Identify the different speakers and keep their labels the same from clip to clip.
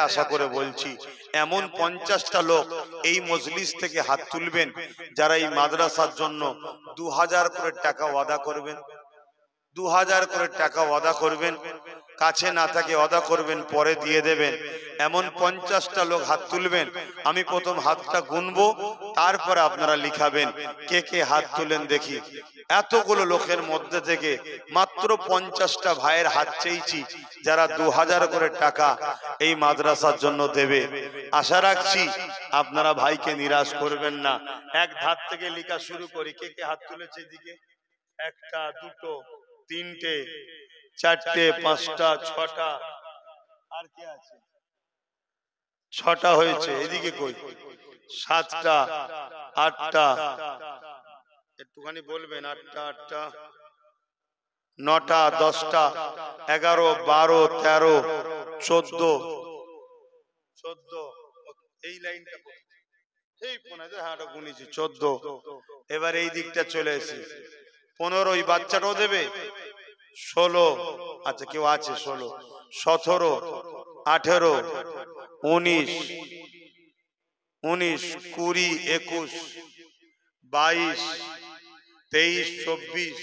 Speaker 1: আশা করে বলছি এমন 50টা লোক এই মজলিস থেকে হাত তুলবেন যারা এই মাদ্রাসার জন্য 2000 করে টাকা ওয়াদা করবেন। 2000 করে টাকা ওয়াদা করবেন, কাছে না থাকে ওয়াদা করবেন, পরে দিয়ে দেবেন। এমন 50টা লোক হাত তুলবেন। আমি প্রথম হাতটা গুনবো, তারপরে আপনারা লিখাবেন কে কে হাত তুলেন দেখি। এতগুলো লোকের মধ্যে থেকে মাত্র 50টা ভাইয়ের হাত চেয়েছি যারা 2000 করে টাকা এই মাদ্রাসার জন্য দেবে। আশা রাখছি আপনারা ভাইকে নিরাশ করবেন না। এক ধার থেকে লেখা শুরু করি। কে কে হাত তুলেছে এদিকে? একটা, দুটো, তিনটে, চারটে, পাঁচটা, ছটা, আর কে আছে? ছটা হয়েছে। এদিকে কই? সাতটা, আটটা, একটুখানি বলবেন। আটটা, আটটা, নটা, 10টা, 11, 12, 13, 14, 14, এই লাইনটা এই 14। এবার এই দিকটা চলে এসে 15, ওই বাচ্চাটাও দেবে। 16, আচ্ছা কেউ আছে 16, 17, 18, 19, 20, 21, 22, 23, 24,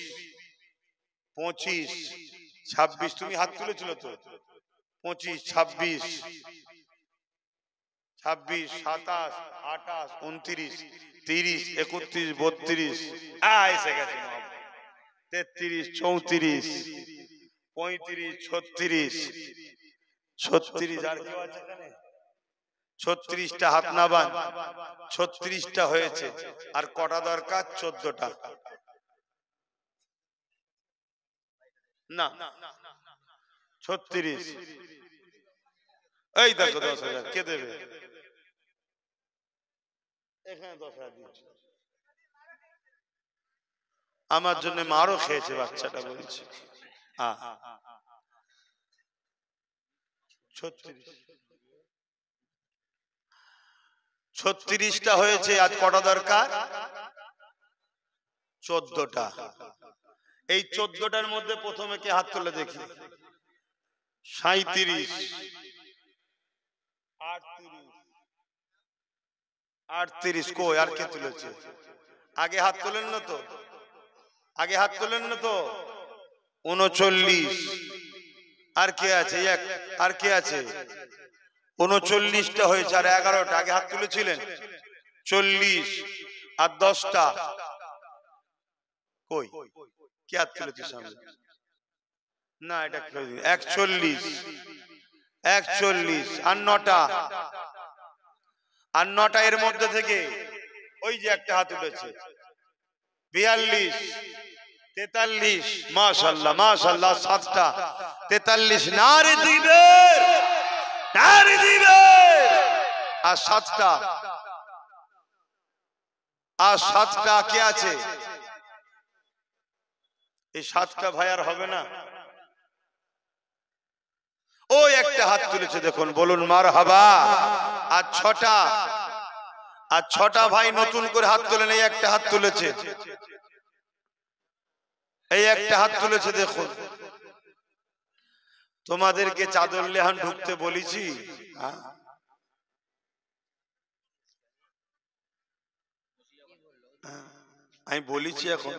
Speaker 1: 25, 26। তুমি হাত তুলেছিল তো? 25, 26, 27, 28, 29, 30, 31, 32, এসে গেছে 33, 34, 35, 36, 36। আর কেউ আছে এখানে? 36টা হাত নাবান। 36টা হয়েছে। আর কটা দরকার? 14টা। না, 36। এই দেখো 10,000 কে দেবে? এখানে 10,000 দিচ্ছে। আমার জন্য মারও খেয়েছে বাচ্চাটা, বলছে। 36টা হয়েছে। আজ কটা দরকার? 14টা। এই 14টার মধ্যে প্রথমে কে হাত তুলে দেখি? 37, 38। কই আর কে তুলেছে? আগে হাত তোলেন না তো? আগে হাত তোলেন না তো? 39। আর কে আছে? আর কে আছে? 39টা হয়েছে। আর 11টা আগে হাত তুলেছিলেন। 40 আর 10টা কই? কে হাত তুলেছে সামনে? না, এটা 41, 41 আর 9টা। আর 9টা এর মধ্যে থেকে ওই যে একটা হাত উঠেছে। 42, 43, মাশাআল্লাহ মাশাআল্লাহ। 7টা, 43। নারে দিবে, নারে দিবে। আর 7টা, আর 7টা কে আছে? এই 7টা ভাই আর হবে না। ও একটা হাত তুলেছে দেখুন, বলুন মারহাবা। আর 6টা, আর 6টা ভাই নতুন করে হাত তোলেন। এই একটা হাত তুলেছে, এই একটা হাত তুলেছে দেখুন। তোমাদেরকে চাদর লেহান ঢুকতে বলেছি? আমি বলেছি এখন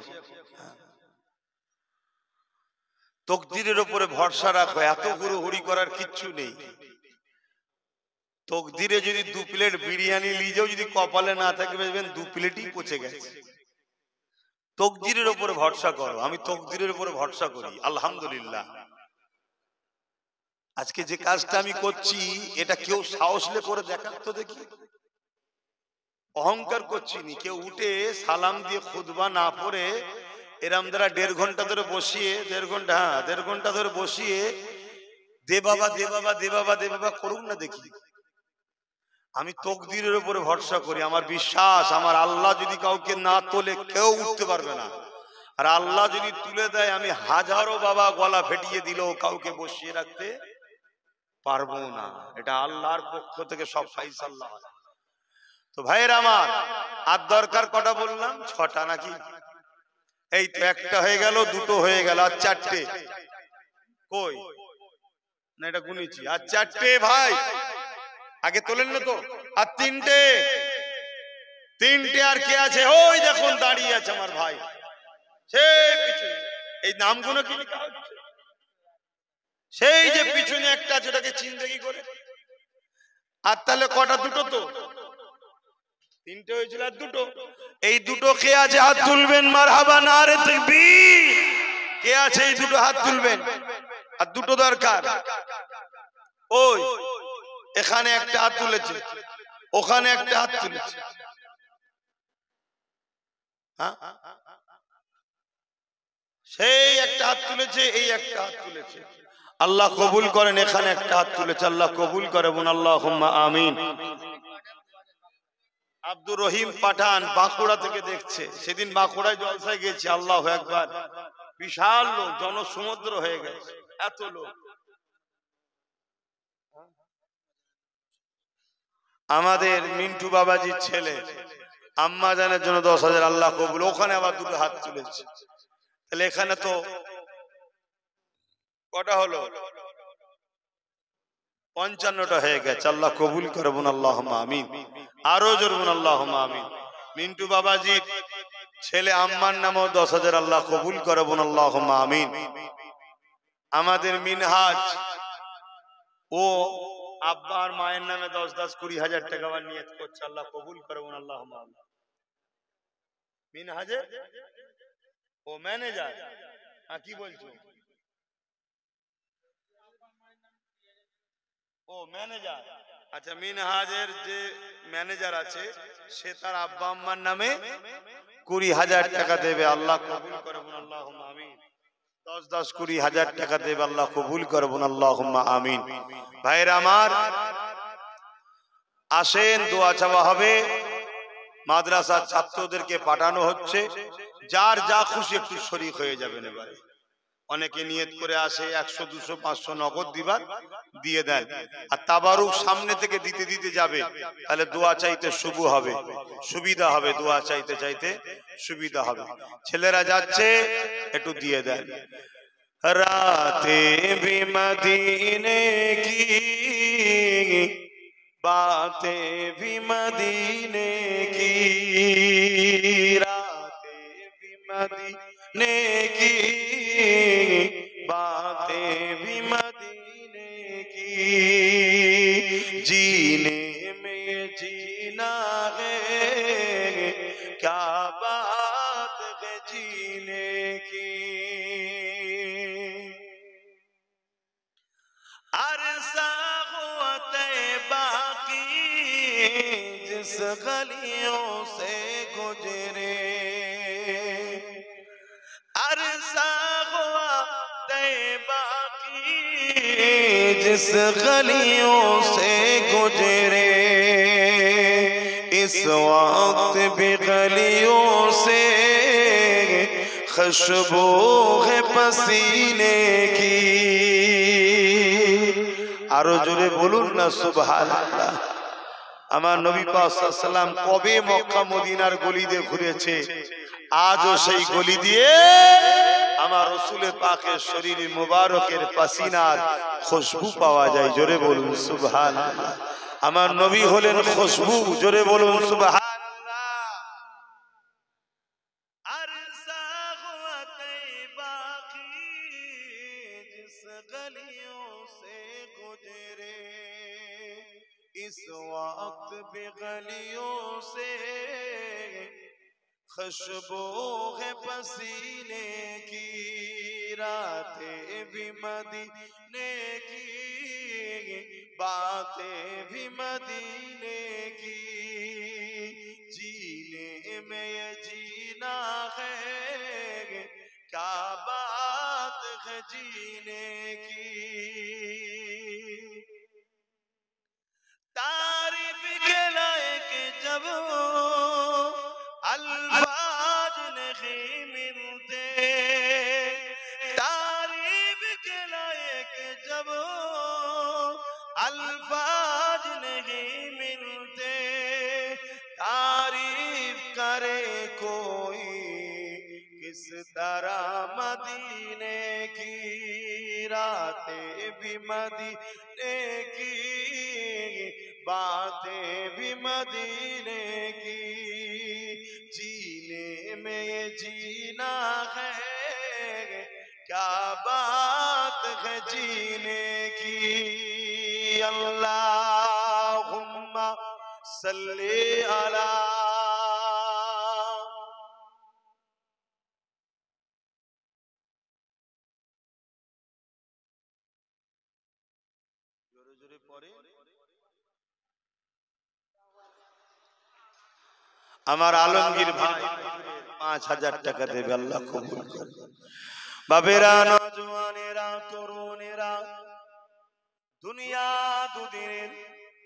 Speaker 1: তকদিরের উপরে ভরসা রাখো। এত হুড়োহুড়ি করার কিচ্ছু নেই। তকদিরে যদি 2 প্লেট বিরিয়ানি লিজেও যদি কপালে না থাকে, বুঝবেন 2 প্লেটই পচে গেছে। তকদিরের উপরে ভরসা করো। আমি তকদিরের উপরে ভরসা করি, আলহামদুলিল্লাহ। আজকে যে কাজটা আমি করছি, এটা কেউ সাহসলে করে দেখার তো দেখি। অহংকার করছি নি। কেউ উঠে সালাম দিয়ে খুতবা না পড়ে এরম দ্বারা 1.5 ঘন্টা ধরে বসিয়ে, 1.5 ঘন্টা, 1.5 ঘন্টা ধরে বসিয়ে দে বাবা দে বাবা দে বাবা দে বাবা করুন না দেখি। আমি তকদিরের উপরে ভরসা করি। আমার বিশ্বাস, আমার আল্লাহ যদি কাউকে না তোলে কেউ উঠতে পারবে না। আর আল্লাহ যদি তুলে দেয়, আমি হাজারো বাবা গলা ফেটিয়ে দিলেও কাউকে বসিয়ে রাখতে পারবো না। এটা আল্লাহর পক্ষ থেকে সব ফায়সালা। তো ভাইয়ের আমার, আর দরকার কটা বললাম? 6টা নাকি? এই তো একটা হয়ে গেল, 2টো হয়ে গেল, আর 4টে কই? না, এটা গুনেছি। আর 4টে ভাই, আগে তোলেন না তো। আর তিনটে তিনটে আর কে আছে? ওই দেখুন দাঁড়িয়ে আছে আমার ভাই, সেই পিছনে। এই নামগুলো কি লেখা হচ্ছে? সেই যে পিছনে একটা আছে, ওটাকে চিনতে কি করে? আর তাহলে কটা? দুটো তো, তিনটে হয়েছিল আর দুটো। এই দুটো কে আছে? হাত তুলবেন। মারহাবা, নারে তাকবীর। কে আছে এই দুটো? হাত তুলবেন। আর দুটো দরকার। ওই এখানে একটা হাত তুলেছে, ওখানে একটা হাত তুলেছে। হ্যাঁ, সেই একটা হাত তুলেছে, এই একটা হাত তুলেছে। আল্লাহ কবুল করেন। এখানে একটা হাত তুলেছে, আল্লাহ কবুল করে। বোন আল্লাহুম্মা আমিন। আব্দুর রহিম পাঠান বাঁকুড়া থেকে দেখছে। সেদিন বাঁকুড়ায় জলসায় গেছি, আল্লাহু আকবার, বিশাল লোক, জনসমুদ্র হয়ে গেছে, এত লোক। আমাদের মিন্টু বাবাজির ছেলে আম্মা জানের জন্য 10,000, আল্লাহ কবুল। ওখানে আবার দুটো হাত তুলেছে। তাহলে এখানে তো কটা হলো? 55টা হয়ে গেছে। আল্লাহ কবুল করে। বোন আল্লাহুম্মা আমিন। আরো জোর বোন আল্লাহুম্মা আমিন। মিন্টু বাবাজির ছেলে আম্মার নামও 10,000, আল্লাহ কবুল করে। বোন আল্লাহুম্মা আমিন। আমাদের মিনহাজ, ও আব্বা আর মায়ের নামে 10-10, 20,000 টাকা আবার নিয়ত করছে, আল্লাহ কবুল করে। বোন আল্লাহুম্মা আমিন। মিনহাজে ও ম্যানেজার। কি বলছো? ও ম্যানেজার। আচ্ছা, মিনহাজের যে ম্যানেজার আছে, সে তার আব্বা আম্মার নামে 20,000 টাকা দেবে, আল্লাহ কবুল করে। বোন আল্লাহুম্মা আমিন। 10-10, 20,000 টাকা দেবে, আল্লাহ কবুল করে। বোন আল্লাহুম্মা আমিন। ভাইরা আমার, আসেন, দোয়া চাওয়া হবে। মাদ্রাসার ছাত্রদেরকে পাঠানো হচ্ছে। যার যা খুশি একটু শরীক হয়ে যাবেন। এবারে অনেকে নিয়ত করে আসে 100, 200, 500 নগদ দিবার, দিয়ে দেন। আর তাবারুক সামনে থেকে দিতে দিতে যাবে, তাহলে দোয়া চাইতে শুভ হবে, সুবিধা হবে। দোয়া চাইতে চাইতে সুবিধা হবে। ছেলেরা যাচ্ছে, একটু দিয়ে দেন। রাতে ভি মদিনে কি, बातें भी मदीने की, रातें भी मदीने की, बातें भी मदीने की, जीने में जीना है, क्या बात है जीने की। अरसा हुआ तैबा जिस गलियों से गुजरे, अरसा हुआ तैबा की जिस गलियों से गुजरे, इस वक्त भी गलियों से खुशबू है पसीने की। আরো জোরে বলুন না সুবহানাল্লাহ। আমার নবী পাক সাল্লাল্লাহু আলাইহি ওয়াসাল্লাম কবে মক্কা মদিনার গলি দিয়ে ঘুরেছে, আজও সেই গলি দিয়ে আমার রাসূলের পাকের শরীর মুবারকের পাসিনার খুশবু পাওয়া যায়। জোরে বলুন সুবহানাল্লাহ। আমার নবী হলেন খুশবু। জোরে বলুন সুবহানাল্লাহ। अरसा हुआ तैबा की जिस गलियों से गुजरे, इस वक्त भी गलियों से खुशबू है पसीने की, रातें भी मदीने की, बातें भी मदीने की, जीने में ये जीना है, क्या बात है जीने की। तारीफ के लायक जब अल्फाज नहीं मिलते, तारीफ के लायक जब अल्फाज नहीं मिलते, तारीफ करे कोई किस तरह मदीने की, रातें भी मदीने की, बातें भी मदीने की, जीने में ये जीना है, क्या बात है जीने की। अल्लाहुम्मा सल्ली अला। जोरे जोरे पड़े। আমার আলমগীর ভাই 5000 টাকা দেবে, আল্লাহ কবুল করে। বাবেরা, নওজওয়ানেরা, তরুণেরা, দুনিয়া দুদিনের,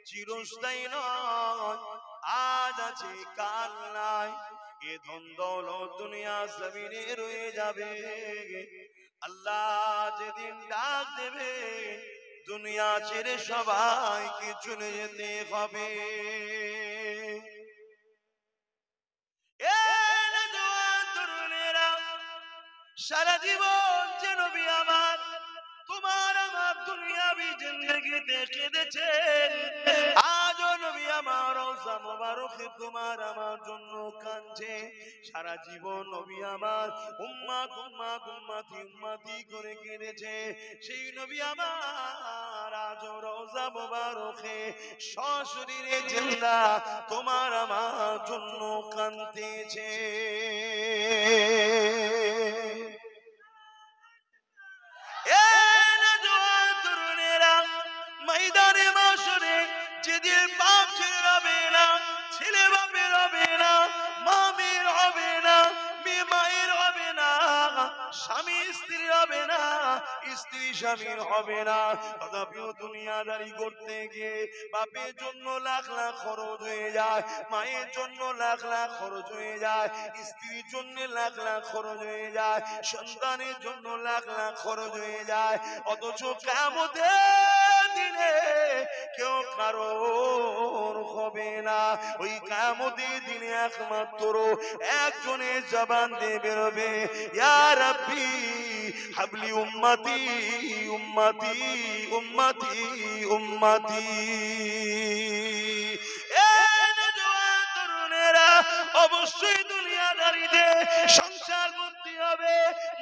Speaker 1: চিরস্থায়ী নয়, আজ আছে কাল নাই। এ ধন দৌলত দুনিয়া জমিনে রয়ে যাবে, আল্লাহ যেদিন ডাক দেবে দুনিয়া ছেড়ে সবাইকে চলে যেতে হবে। সারা জীবন যে নবী আমার তোমার আমার দুনিয়াবি জিন্দেগিতে কেঁদেছেন, আজও নবী আমার রওজা মোবারকে তোমার আমার জন্য কাঁদছে। সারা জীবন নবী আমার উম্মাত উম্মাত উম্মতি উম্মতি করে কেঁদেছে। সেই নবী আমার আজও রওজা মোবারকে সশরীরে জিন্দা তোমার আমার জন্য কাঁদতেছে। ময়দানে মাশরে যেদিন বাপ ছেলে হবে না, ছেলে বাপের হবে না, মা মেয়ের হবে না, মেয়ে মায়ের হবে না, স্বামী স্ত্রীর হবে না, স্ত্রী স্বামীর হবে না। তথাপিও দুনিয়াদারি করতে গিয়ে বাপের জন্য লাখ লাখ খরচ হয়ে যায়, মায়ের জন্য লাখ লাখ খরচ হয়ে যায়, স্ত্রীর জন্য লাখ লাখ খরচ হয়ে যায়, সন্তানের জন্য লাখ লাখ খরচ হয়ে যায়। অথচ কিয়ামতের দিনে কেউ কারোর হবে না। ওই কিয়ামতের দিনে একমাত্র একজনের জবান দিয়ে বেরোবে, ইয়া রাব্বি হাবলি উম্মতি উম্মতি উম্মতি উম্মতি। অবশ্যই দুনিয়াদারিতে সংসার করতে হবে,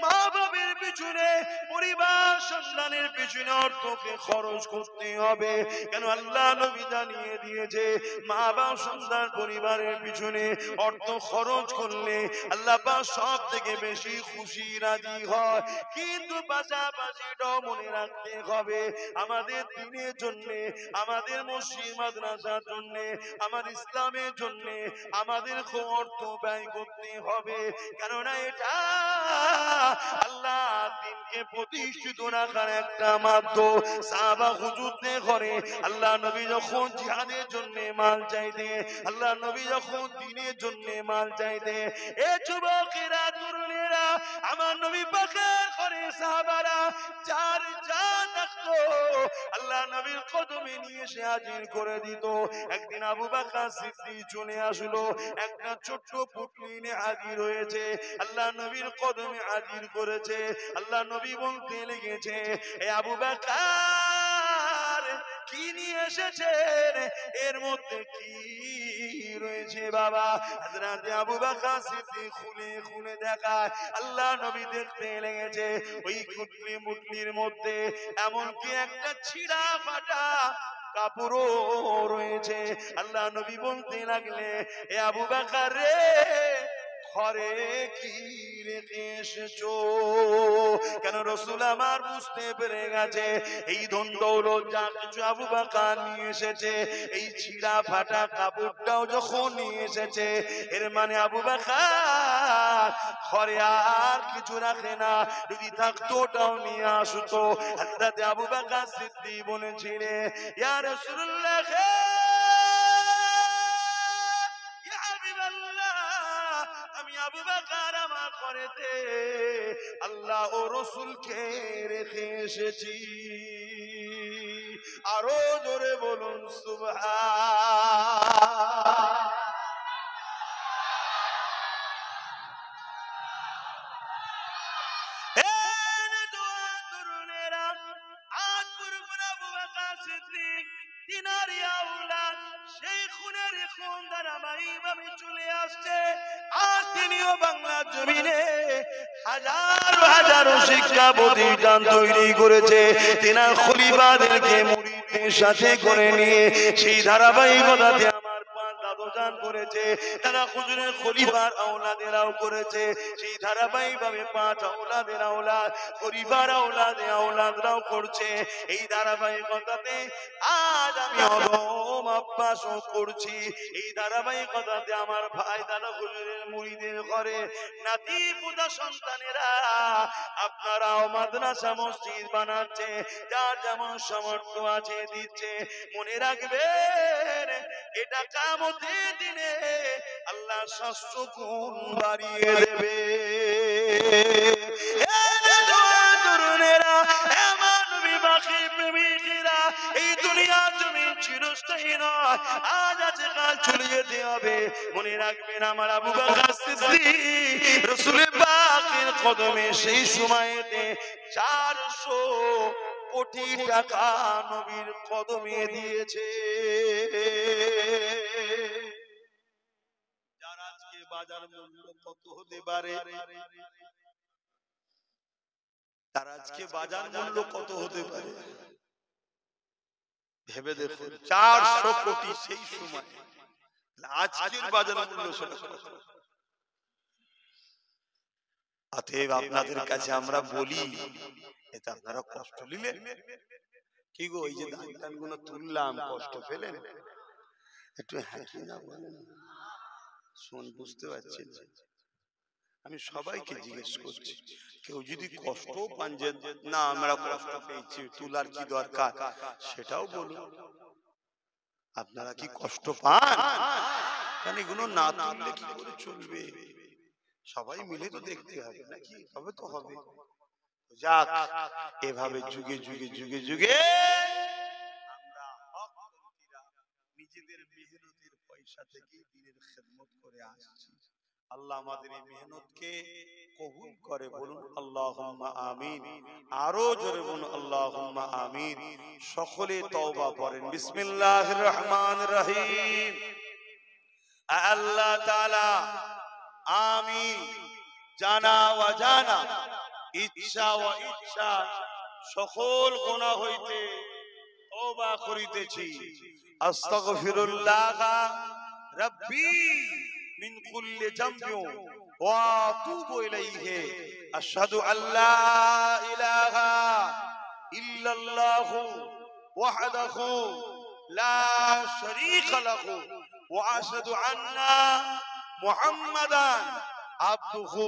Speaker 1: মা বাবার পিছনে, পরিবার সন্তানের পিছনে অর্থকে খরচ করতে হবে। কেন আল্লাহ নবী জানিয়ে দিয়েছে, মা বাবা সন্তান পরিবারের পিছনে অর্থ খরচ করলে আল্লাহ পাক সব থেকে বেশি খুশি রাজি হয়। কিন্তু পাশাপাশি এটাও মনে রাখতে হবে, আমাদের দিনের জন্য, আমাদের মসজিদ মাদ্রাসার জন্য, আমার ইসলামের জন্য আমাদের অর্থ ব্যয় করতে হবে। কেননা এটা আল্লাহ দিনকে প্রতিষ্ঠিত রাখার একটা মাধ্যম। সাহাবা হুজুরদের ঘরে আল্লাহ নবী যখন জিহাদের জন্য মাল চাইতে, আল্লাহ নবী যখন দ্বীনের জন্য মাল চাইতে, এ যুবকেরা তরুণেরা, আমার নবী পাকের ঘরে সাহাবারা যার যা থাকতো আল্লাহ নবীর কদমে নিয়ে এসে হাজির করে দিত। একদিন আবু বকর সিদ্দিক চলে আসলো, একটা ছোট্ট পুটলি নিয়ে হাজির হয়েছে, আল্লাহ নবীর কদমে হাজির করেছে। আল্লাহ নবী বলতে লেগেছে, এ আবু বকর কি নিয়ে এসেছেন, এর মধ্যে কি রয়েছে বাবা? হযরত আবু বকর সিদ্দিক খুলে খুলে দেখায়, আল্লাহ নবী দেখতে লেগেছে ওই কুটলি মুটলির মধ্যে এমনকি একটা ছিঁড়া ফাটা কাপড়ও রয়েছে। আল্লাহ নবী বলতে লাগলে, এ আবু বকর রে, ঘরে কি রেখে এসেছো? কেন রাসূল আমার বুঝতে পেরে গেছে এই ধন দৌলত যা কিছু আবু বকর নিয়ে এসেছে, এই ছিঁড়া ফাটা কাপড়টাও যখন নিয়ে এসেছে, এর মানে আবু বকর ঘরে আর কিছু রাখে না, যদি থাকতো ওটাও নিয়ে আসতো। হযরত আবু বকর সিদ্দিক বলেছিলেন, ইয়া রাসূলুল্লাহ, আমি আবু বকর আমার ঘরেতে আল্লাহ ও রাসূলকে রেখে এসেছি। আরো জোরে বলুন সুবহান।
Speaker 2: সেই খুনের খুন ধারাবাহিকভাবে চলে আসছে। আজ তিনিও বাংলার জমিনে হাজারো হাজারো শিক্ষা প্রতিষ্ঠান তৈরি করেছে। তেনার খলিফাদেরকে মুরিদদের সাথে করে নিয়ে সেই ধারাবাহিকতাতে আমার পাঁচ দাদুজান করেছে, তারা হুজুরের খলিফার আওলাদেরাও করেছে। সেই ধারাবাহিকভাবে পাঁচ আওলাদের আওলাদ, খলিফার আওলাদে আওলাদরাও করছে। এই ধারাবাহিকতাতে আজ আমি অদম অভ্যাসও করছি। এই ধারাবাহিকতাতে আমার ভাই দাদা হুজুরের মুরিদের ঘরে নাতি পুতা সন্তানেরা আপনারাও মাদ্রাসা মসজিদ বানাচ্ছে, যার যেমন সামর্থ্য আছে দিচ্ছে। মনে রাখবেন, এটা কিয়ামতের দিনে আল্লাহ 700 গুণ বাড়িয়ে দেবে। এই দুনিয়ার জমিন চিরস্থায়ী নয়, আজ আছে কাল চলে যেতে হবে। মনে রাখবেন, আমার আবু বকর সিদ্দিক রাসূলের পাকের কদমে সেই সময়তে 400 কোটি টাকা নবীর কদমে দিয়েছে। যার আজকে বাজার মূল্য কত হতে পারে, তার আজকে বাজার মূল্য কত হতে পারে ভেবে দেখুন। 400 কোটি সেই সময়, আজকের বাজার মূল্য সেটা কত? অতএব আপনাদের কাছে আমরা বলি, এটা আপনারা কষ্ট নিলেন কি গো? এই যে দান গুলো তুললাম, কষ্ট পেলেন? একটু হ্যাঁ কি না বলেন, শুন, বুঝতে পারছেন? আমি সবাইকে জিজ্ঞেস করছি, কেউ যদি কষ্ট পান যে না আমরা কষ্ট পেয়েছি, তুলার কি দরকার, সেটাও বলুন। আপনারা কি কষ্ট পান? কারণ এগুলো না তুললে কি করে চলবে? সবাই মিলে তো দেখতে হবে নাকি, তবে তো হবে। যাক, এভাবে যুগে যুগে যুগে যুগে আমরা হকপন্থীরা নিজেদের মেহনতের পয়সা থেকে দ্বীনের খেদমত করে আসছি। আল্লাহ আমাদের এই মেহনতকে কবুল করে, বলুন আল্লাহুম্মা আমিন। আরো জোরে বলুন আল্লাহুম্মা আমিন। সকলে তওবা করেন। বিসমিল্লাহির রহমানির রহিম। আল্লাহ তাআলা আমি জানা অজানা, ইচ্ছা ও ইচ্ছা সকল গুনাহ হইতে তওবা করিতেছি। আস্তাগফিরুল্লাহ রাব্বি মিন কুল্লি যামবি ওয়া আতুবু ইলাইহি। আশহাদু আল্লা ইলাহা ইল্লাল্লাহু ওয়াহদাহু লা শারীকা লাহু ওয়া আশহাদু আন্না মুহাম্মাদান আবদুহু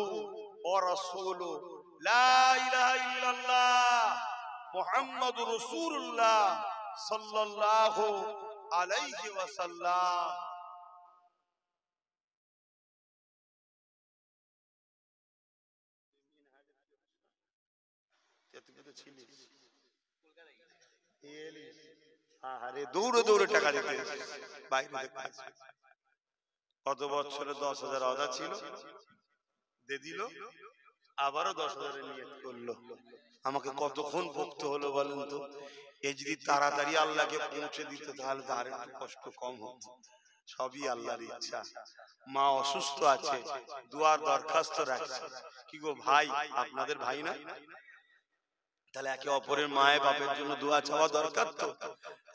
Speaker 2: ওয়া রাসূলুহু। লা ইলাহা ইল্লাল্লাহ মুহাম্মাদুর রাসূলুল্লাহ সাল্লাল্লাহু আলাইহি ওয়াসাল্লাম। দৌড়ে দৌড়ে টাকা দিতে বাইরে কত বছরে 10,000 আদা ছিল, দিয়ে দিল, আবারও 10,000 নিয়ত করলো। আমাকে কতক্ষণ ভুগতে হলো বলেন তো? এই যদি তাড়াতাড়ি আল্লাহকে পৌঁছে দিত তাহলে তো আর একটু কষ্ট কম হতো। সবই আল্লাহর ইচ্ছা। মা অসুস্থ আছে, দুয়ার দরখাস্ত রাখছে। কি গো ভাই, আপনাদের ভাই না? তাহলে একে অপরের মায়ের বাপের জন্য দোয়া চাওয়া দরকার তো।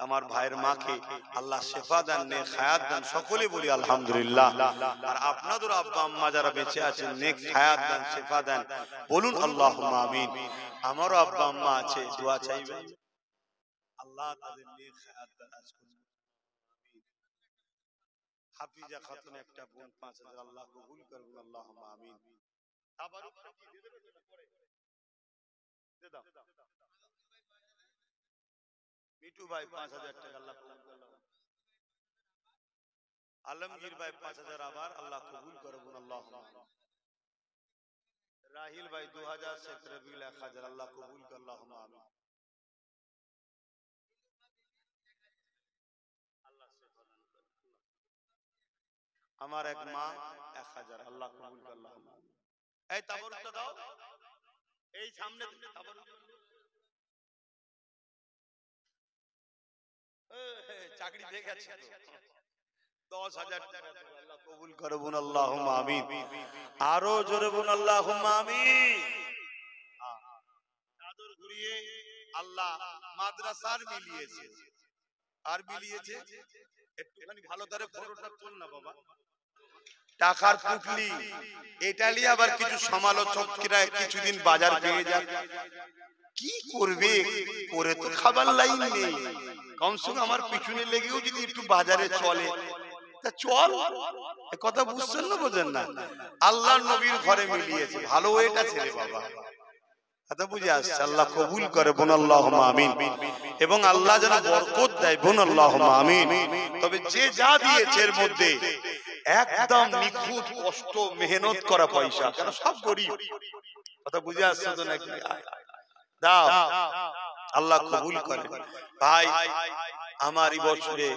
Speaker 2: আমার ভাইয়ের মাকে আল্লাহ শেফা দেন, নেক হায়াত দেন, সকলে বলি আলহামদুলিল্লাহ। আর আপনাদের আব্বা আম্মা যারা বেঁচে আছেন, নেক হায়াত দেন, শেফা দেন, বলুন আল্লাহুম্মা আমিন। আমারও আব্বা আম্মা আছে, দোয়া চাইবেন, আল্লাহ তাদের নেক হায়াত দারাজ করুন। হাফিজা খাতুন একটা বোন 5,000 আল্লাহ কবুল করুন, আল্লাহুম্মা আমিন। তাবারুকটা কি দিয়ে দেবে? পরে দে দাও। মিটু ভাই 5,000 টাকা আল্লাহ কবুল করুন। আলমগীর ভাই 5,000 আবার আল্লাহ কবুল করুন, আল্লাহুম্মা আমিন। রাহিল ভাই 2000, শেখ রবিউল 1000 আল্লাহ কবুল করুন, আল্লাহুম্মা আমিন। আমার এক মা 1000 আল্লাহ কবুল করুন, আল্লাহুম্মা আমিন। এই তাবারুকটা দাও, এই সামনে দিলে তাবারুক। চাকরি পেয়ে গেছে তো।
Speaker 1: 10,000 টাকা দেবো, আল্লাহ কবুল করে বলুন আল্লাহুম্মা আমিন। আরো জোরে বলুন আল্লাহুম্মা আমিন। চাদর ঘুরিয়ে আল্লাহ মাদ্রাসার মিলিয়েছে, আর মিলিয়েছে একটুখানি ভালো করে ফটোটা তুল না বাবা, টাকার পুটলি। এটা নিয়ে আবার কিছু সমালোচকরা কিছুদিন বাজার পেয়ে যাক, কি করবে, করে তো খাবার লাইন নেই, কমসে কম আমার পিছনে লেগেও যদি একটু বাজারে চলে তা চল। কথা বুঝছেন না, বোঝেন না? আল্লাহ নবীর ঘরে মিলিয়েছে, ভালো এটা ছেলে বাবা, কথা বুঝে আসছে। আল্লাহ কবুল করে বোন আল্লাহুম্মা আমিন, এবং আল্লাহ যেন বরকত দেয় বোন আল্লাহুম্মা আমিন। তবে যে যা দিয়েছে এর মধ্যে একদম নিখুঁত, কষ্ট মেহনত করা পয়সা, কারণ সব গরিব, কথা বুঝে আসছে তো নাকি? দাও, আল্লাহ কবুল করে। ভাই আমার এই বছরে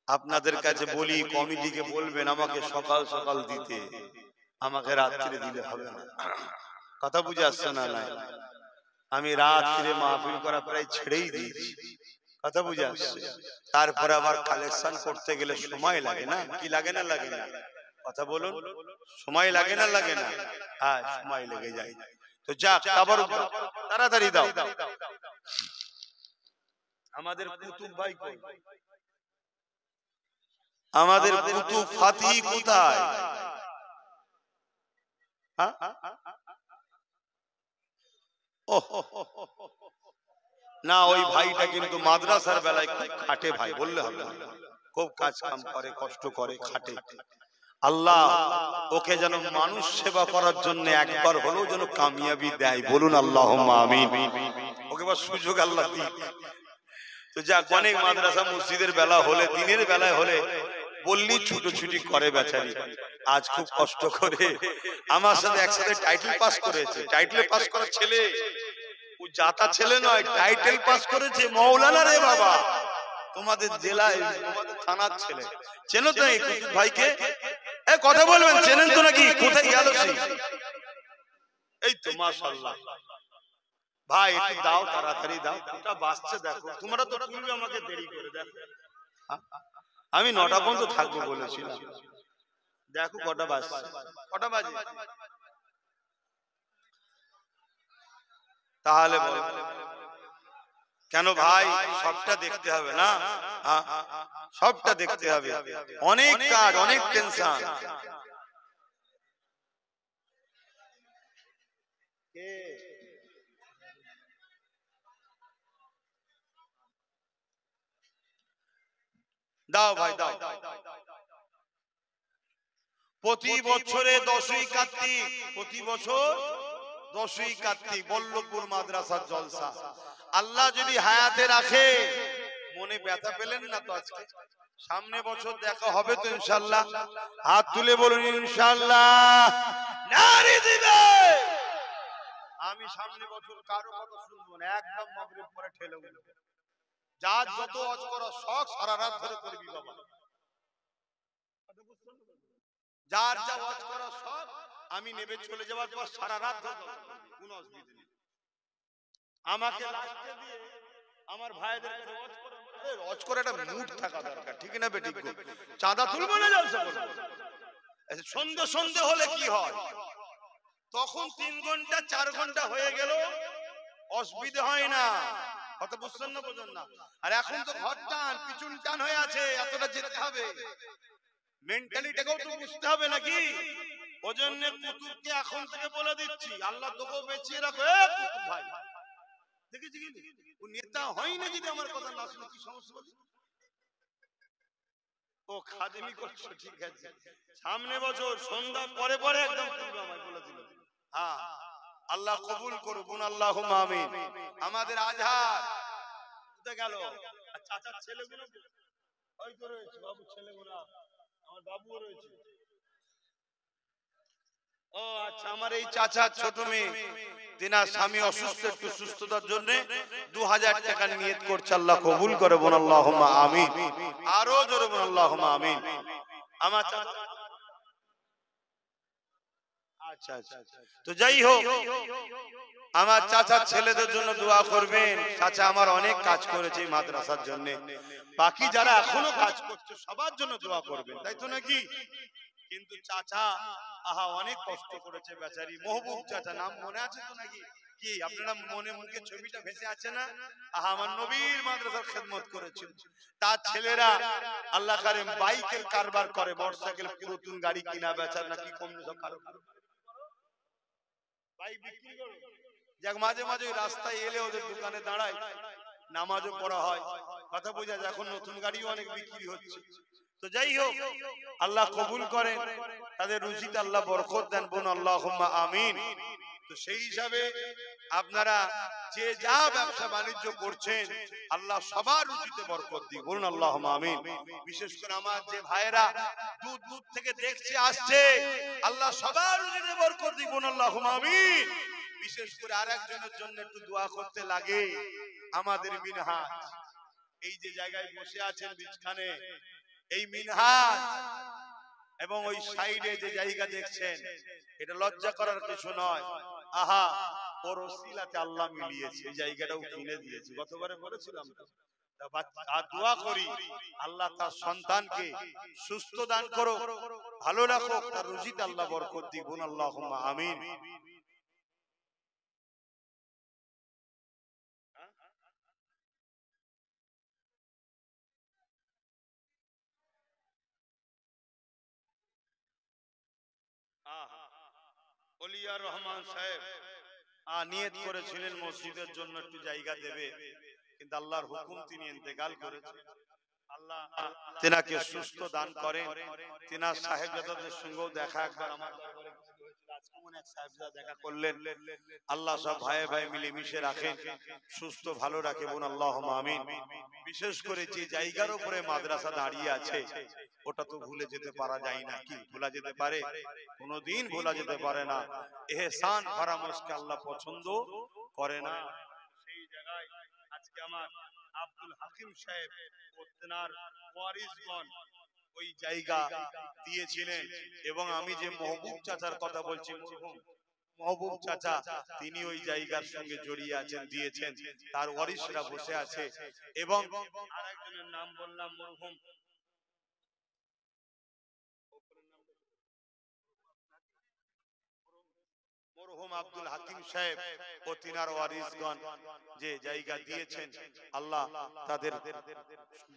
Speaker 1: আপনাদের কাছে বলি, কমিটিকে বলবেন আমাকে সকাল সকাল দিতে, আমাকে রাত্রে দিলে হবে না, কথা বুঝে আসছে না? নাই, আমি রাত্রে মাহফিল করা প্রায় ছেড়েই দিয়েছি, কথা বুঝে আসছে। তারপরে আবার কালেকশন করতে গেলে সময় লাগে না, কি লাগে না? লাগে না? কথা বলুন, সময় লাগে না? লাগে না? হ্যাঁ, সময় লেগে যায়। তো যাক, আবার তাড়াতাড়ি দাও। আমাদের কুতুব ভাই কই? আমাদের কুতুব ফাতি কোথায়? না, ওই ভাইটা কিন্তু মাদ্রাসার বেলায় খুব খাটে ভাই, বললে হবে না, খুব কাজ কাম করে, কষ্ট করে, খাটে। আল্লাহ ওকে যেন মানুষ সেবা করার জন্য একবার হলেও যেন কামিয়াবি দেয়, বলুন আল্লাহুম্মা আমিন। ওকে বা সুযোগ আল্লাহ দিক। তো যাক, অনেক মাদ্রাসা মসজিদের বেলা হলে, দিনের বেলায় হলে বললি ছুটোছুটি করে বেচারি, আজ খুব কষ্ট করে আমার সাথে একসাথে টাইটেল পাস করেছে। টাইটেল পাস করা ছেলে, ও জাতা ছেলে নয়, টাইটেল পাস করেছে মাওলানা রে বাবা, তোমাদের জেলায়, তোমাদের থানার ছেলে। চেনো তো এই কুতুব ভাইকে? কথা বলবেন, চেনেন তো নাকি? কোথায় গেল সে? এই তো মাশাআল্লাহ। ভাই একটু দাও, তাড়াতাড়ি দাও, ওটা বাজছে দেখো, তোমরা তো তুলবে, আমাকে দেরি করে দেখো। আমি 9টা পর্যন্ত থাকবো বলেছিলাম, দেখো কটা বাজছে, কটা বাজে? তাহলে বল কেন ভাই? সবটা দেখতে হবে না? সবটা দেখতে হবে, অনেক কাজ, অনেক টেনশন। দাও ভাই দাও। প্রতি বছরে 10ই কার্তিক, প্রতি বছর 10ই কার্তিক বল্লভপুর মাদ্রাসার জলসা। আল্লাহ যদি হায়াতে রাখে, মনে ব্যথা পেলেন না তো আজকে, সামনে বছর দেখা হবে তো ইনশাআল্লাহ? হাত তুলে বলুন ইনশাআল্লাহ। নারে দিবে। আমি সামনে বছর কারো কথা শুনবো না, একদম মাগরিব পরে ঠেলে উঠবো। যার যত ওয়াজ করা শখ সারা রাত ধরে করবি বাবা, যার যা ওয়াজ করা শখ, আমি নেবে চলে যাওয়ার পর সারা রাত ধরে কোনো অসুবিধা নেই। আমাকে লাস্টে দিয়ে আমার ভাইদের কাছে ওয়াজ করে একটা মুড থাকা দরকার, ঠিক না বেটি? চাঁদা তুলবো না, জলসা করবো। সন্ধ্যে সন্ধ্যে হলে কি হয়, তখন 3 ঘন্টা 4 ঘন্টা হয়ে গেল, অসুবিধা হয় না, কথা বুঝছেন না? বোঝেন না? আর এখন তো ঘর টান পিছন টান হয়ে আছে, এতটা যেতে হবে, মেন্টালিটাকেও তো বুঝতে হবে নাকি? ওজন্য কুতুবকে এখন থেকে বলে দিচ্ছি, আল্লাহ তোকে বেঁচিয়ে রাখো। কুতুব ভাই দেখেছি কি ও নেতা হয় না, যদি আমার কথা না শুনে কি সমস্যা? ও খাদেমি করছো, ঠিক আছে, সামনে বছর সন্ধ্যা পরে পরে একদম তুলবে, আমায় বলে দিল। হ্যাঁ, আল্লাহ কবুল করুন আল্লাহুম্মা আমিন। আমাদের আজহার কোথায় গেল? চাচার ছেলেগুলো ওই তো রয়েছে, বাবু ছেলেগুলো, আমার বাবুও রয়েছে। ও আচ্ছা, আমার এই চাচার ছোট মেয়ে, তিনার স্বামী অসুস্থ, একটু সুস্থতার জন্য 2000 টাকা নিয়ত করছে, আল্লাহ কবুল করে বলুন আল্লাহুম্মা আমিন। আরো জোরে বলুন আল্লাহুম্মা আমিন। আমার আচ্ছা আচ্ছা, তো যাই হোক, আমার চাচার ছেলেদের জন্য দোয়া করবেন। চাচা আমার অনেক কাজ করেছে মাদ্রাসার জন্য, বাকি যারা এখনো কাজ করছে সবার জন্য দোয়া করবেন, তাই তো নাকি? কিন্তু চাচা আহা অনেক কষ্ট করেছে বেচারি, মহবুব চাচা, নাম মনে আছে তো নাকি? কি আপনারা মনে মুখে ছবিটা ভেসে আছে না? আহা আমার নবীর মাদ্রাসার খেদমত করেছিল। তার ছেলেরা আল্লাহ কারিম বাইকের কারবার করে, মোটরসাইকেল পুরাতন গাড়ি কিনা বেচা নাকি কম কারো বাইক বিক্রি করে। যাক মাঝে মাঝে রাস্তায় এলে ওদের দোকানে দাঁড়ায়, নামাজও পড়া হয়, কথা বোঝা যায়। এখন নতুন গাড়িও অনেক বিক্রি হচ্ছে। তো যাই হোক, আল্লাহ কবুল করেন, তাদের রুজিতে আল্লাহ বরকত দেন, বোন আল্লাহুম্মা আমিন। তো সেই হিসাবে আপনারা যে যা ব্যবসা বাণিজ্য করছেন আল্লাহ সবার রুজিতে বরকত দিক, বলুন আল্লাহুম্মা আমিন। বিশেষ করে আমার যে ভাইরা দূর দূর থেকে দেখছে আসছে, আল্লাহ সবার রুজিতে বরকত দিক, বলুন আল্লাহুম্মা আমিন। বিশেষ করে আরেকজনের জন্য একটু দোয়া করতে লাগে, আমাদের মিনহাজ এই যে জায়গায় বসে আছেন বিছখানে, এই মিনহাজ এবং ওই সাইডে যে জায়গা দেখছেন, এটা লজ্জা করার কিছু নয়। আহা ওর ওসিলাতে আল্লাহ মিলিয়েছে, এই জায়গাটাও কিনে দিয়েছে, গতবারে বলেছিলাম। আর দোয়া করি আল্লাহ তার সন্তানকে সুস্থ দান করো, ভালো রাখো, তার রুজিতে আল্লাহ বরকত দিক, বলুন আল্লাহুম্মা আমিন। ওলিয়া রহমান সাহেব নিয়ত করেছিলেন মসজিদের জন্য একটু জায়গা দেবে, কিন্তু আল্লাহর হুকুম তিনি ইন্তেকাল করেছেন। আল্লাহ তেনাকে সুস্থ দান করেন। তেনার সাহেবজাদাদের সঙ্গেও দেখা একবার আমার দরবারে আজকে মনে এক সাহেবজাদা দেখা করলেন। আল্লাহ সব ভাই ভাই মিলে মিশে রাখেন, সুস্থ ভালো রাখে, বোন আল্লাহুম্মা আমিন। বিশেষ করে যে জায়গার উপরে মাদ্রাসা দাঁড়িয়ে আছে ওটা তো ভুলে যেতে পারা যায় না, কি ভোলা যেতে পারে? কোনোদিন ভোলা যেতে পারে না। এহসান ফারামোশকে আল্লাহ পছন্দ করে না। সেই জায়গায় আজকে আমার আব্দুল হাকিম সাহেব ও তেনার ওয়ারিসগণ ওই জায়গা দিয়েছিলেন, এবং আমি যে মহবুব চাচার কথা বলছি, মহবুব চাচা তিনি ওই জায়গার সঙ্গে জড়িয়ে আছেন, দিয়েছেন, তার ওয়ারিসরা বসে আছে। এবং আরেকজনের নাম বললাম মরহুম আব্দুল হাকিম সাহেব ও তিনার ওয়ারিসগণ যে জায়গা দিয়েছেন, আল্লাহ তাদের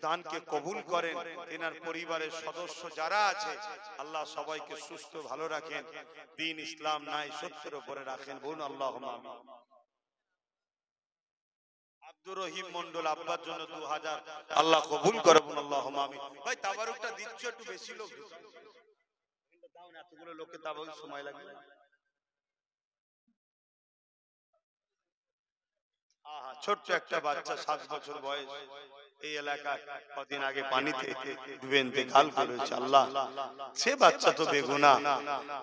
Speaker 1: দানকে কবুল করেন। তিনার পরিবারের সদস্য যারা আছে আল্লাহ সবাইকে সুস্থ ভালো রাখেন, দ্বীন ইসলাম নাই সত্যের উপরে রাখেন, বলুন আল্লাহুম্মা আমিন। আব্দুর রহিম মন্ডল আব্বার জন্য 2000 আল্লাহ কবুল করে, বলুন আল্লাহুম্মা আমিন। ভাই তাবারুকটা দিচ্ছ একটু বেশি লোক দাও না, এতগুলো লোককে তাবারুক সময় লাগবে। ছোট্ট একটা বাচ্চা 7 বছর বয়স, এই এলাকায় কদিন আগে পানিতে ডুবে ইন্তেকাল করেছে। আল্লাহ সে বাচ্চা তো বেগুনাহ,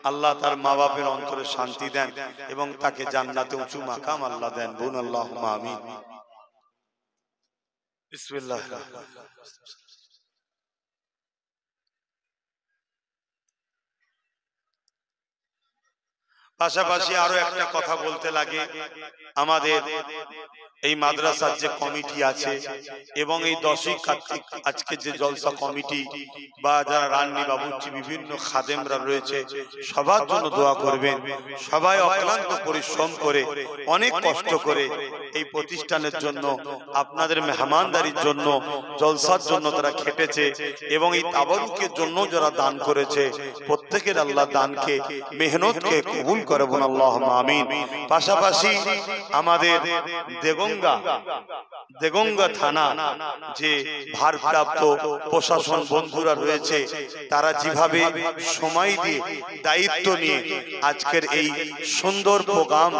Speaker 1: আল্লাহ তার মা বাপের অন্তরে শান্তি দেন এবং তাকে জান্নাতে উঁচু মাকাম আল্লাহ দেন, বলুন আল্লাহুম্মা আমিন। বিসমিল্লাহির রহমানির রহিম। পাশাপাশি আরো একটা কথা বলতে লাগে, আমাদের এই মাদ্রাসার যে কমিটি আছে এবং এই 10ই কার্তিক আজকে যে জলসা কমিটি বা যারা রান্নি বাবুর্চি বিভিন্ন খাদেমরা রয়েছে, সবার জন্য দোয়া করবেন। সবাই অক্লান্ত পরিশ্রম করে অনেক কষ্ট করে এই প্রতিষ্ঠানের জন্য, আপনাদের মেহমানদারির জন্য, জলসার জন্য তারা খেটেছে, এবং এই তাবারুকের জন্য যারা দান করেছে, প্রত্যেকের আল্লাহ দানকে মেহনতকে কবুল করে, বলুন আল্লাহুম্মা আমিন। পাশাপাশি আমাদের দেগঙ্গা থানা যে ভারপ্রাপ্ত প্রশাসন বন্ধুরা রয়েছে, তারা যেভাবে সময় দিয়ে দায়িত্ব নিয়ে আজকের এই সুন্দর প্রোগ্রাম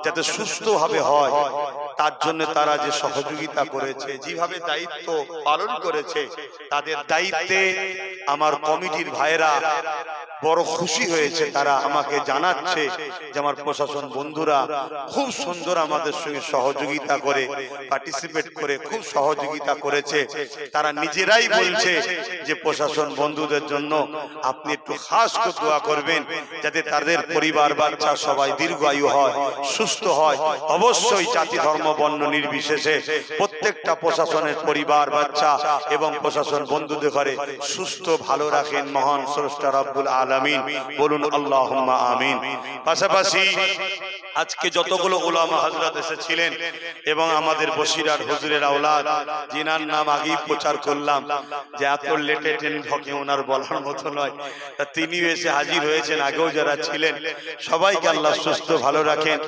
Speaker 1: যাতে সুস্থভাবে হয় তার জন্য তারা যে সহযোগিতা করেছে, যেভাবে দায়িত্ব পালন করেছে, তাদের দায়িত্বে আমার কমিটির ভাইরা বড় খুশি হয়েছে। তারা আমাকে জানাচ্ছে যে আমার প্রশাসন বন্ধুরা খুব সুন্দর আমাদের সঙ্গে সহযোগিতা করে, পার্টিসিপেট করে খুব সহযোগিতা করেছে। তারা নিজেরাই বলছে যে প্রশাসন বন্ধুদের জন্য আপনি একটু খাস করে দোয়া করবেন যাতে তাদের পরিবার বাচ্চা সবাই দীর্ঘায়ু হয়, সুস্থ হয়। অবশ্যই জাতি ধর্ম বর্ণ নির্বিশেষে প্রত্যেকটা প্রশাসনের পরিবার বাচ্চা এবং প্রশাসন বন্ধুদের ঘরে সুস্থ ভালো রাখেন মহান স্রষ্টা রব্বুল আলামিন, বলুন আল্লাহুম্মা আমিন। পাশাপাশি আজকে যতগুলো উলামা হযরত এসেছিলেন এবং আমাদের বসিরার হুজুরের আওলাদ, যিনার নাম আগেই প্রচার করলাম যে এত লেটে ট্রেন ঢকে ওনার বলার মতো নয়, তা তিনিও এসে হাজির হয়েছেন। আগেও যারা ছিলেন সবাইকে আল্লাহ সুস্থ ভালো রাখেন,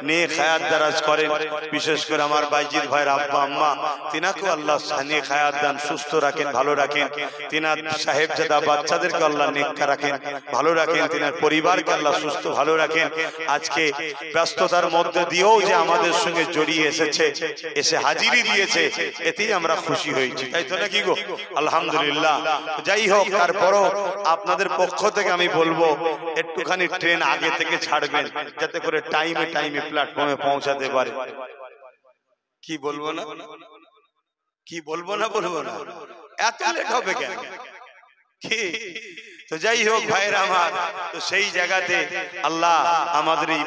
Speaker 1: নেক হায়াত দারাজ করেন। বিশেষ করে আমার বাইজিদ ভাইয়ের আব্বা আম্মা, তিনাকেও আল্লাহ নেক হায়াত দান, সুস্থ রাখেন, ভালো রাখেন। তিনার সাহেবজাদা বাচ্চাদেরকে আল্লাহ নেককা রাখেন, ভালো রাখেন। তিনার পরিবারকে আল্লাহ সুস্থ ভালো রাখেন। আজকে ব্যস্ততার মধ্যে দিয়েও যে আমাদের সঙ্গে জড়িয়ে এসেছে, এসে হাজিরি দিয়েছে, এতেই আমরা খুশি হয়েছি, তাই তো নাকি গো? আলহামদুলিল্লাহ। যাই হোক, তারপরও আপনাদের পক্ষ থেকে আমি বলবো একটুখানি ট্রেন আগে থেকে ছাড়বেন, যাতে করে টাইমে টাইমে প্ল্যাটফর্মে পৌঁছাতে পারে। কি বলবো না, কি বলবো না, বলবো না, এত লেট হবে কেন? কি তো যাই হোক ভাইরা আমার, তো সেই জায়গাতে আল্লাহ আমাদের এই